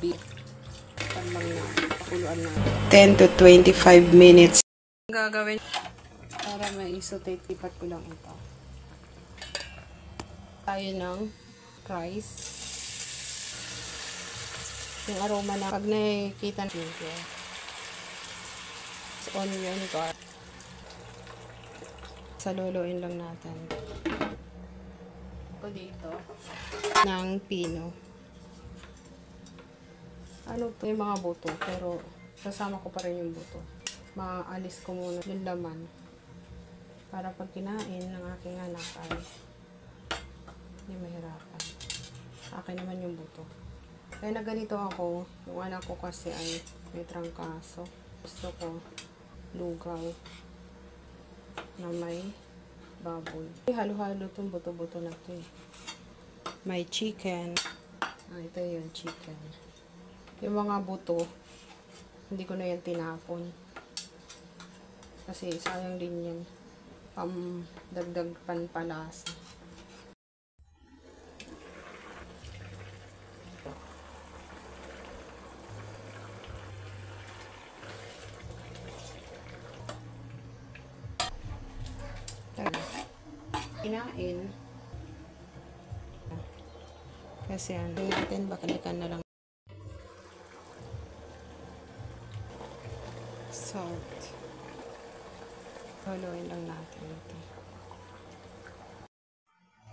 beef. Lang na, pakuluan na. 10 to 25 minutes. Ang gagawin para ma-isotate, ipat ko lang ito. Tayo ng rice. Yung aroma na pag nakikita nyo. Onion, garlic. Saluluin lang natin. Ito dito. Ng pino. Ano to? Yung mga buto. Pero sasama ko pa rin yung buto. Maalis ko muna yung laman. Para pag kinain ng aking anak ay hindi mahirapan. Akin naman yung buto. Kaya na ganito ako. Yung anak ko kasi ay may trangkaso. Gusto ko lugaw na may baboy. Halo-halo itong buto-buto na ito eh. May chicken. Ito yung chicken. Yung mga buto, hindi ko na yan tinapon. Kasi sayang din yan. Dagdag panpalasa. Kinain. Kasi ano natin, bakalikan na lang. Salt. Haluin lang natin ito.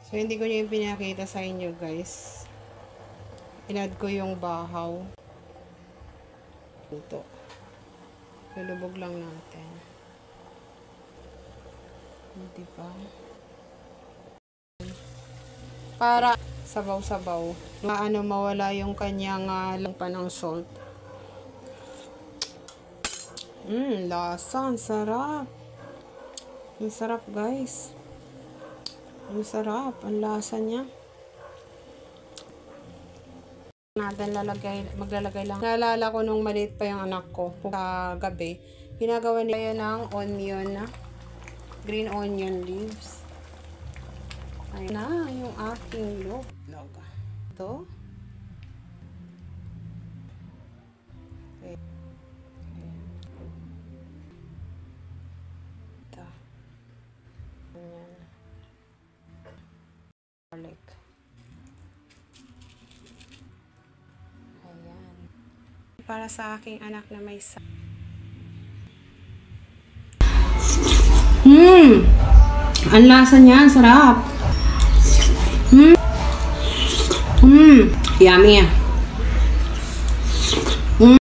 So, hindi ko nyo yung pinakita sa inyo, guys. Inad ko yung bahaw. Ito. Lulubog lang natin. Diba? Para sabaw-sabaw. Ano, mawala yung kanyang lampa ng salt. Lasa. Ang sarap. Ang sarap, guys. Ang sarap. Ang lasa niya. Natin maglalagay lang. Naalala ko nung maliit pa yung anak ko. Sa gabi, ginagawa niya ng onion na green onion leaves. Ayun na yung aking log. Ito. Okay. Ito. Ayan. Garlic. Ayan. Para sa aking anak na may ang lasa niya, sarap. Yummy.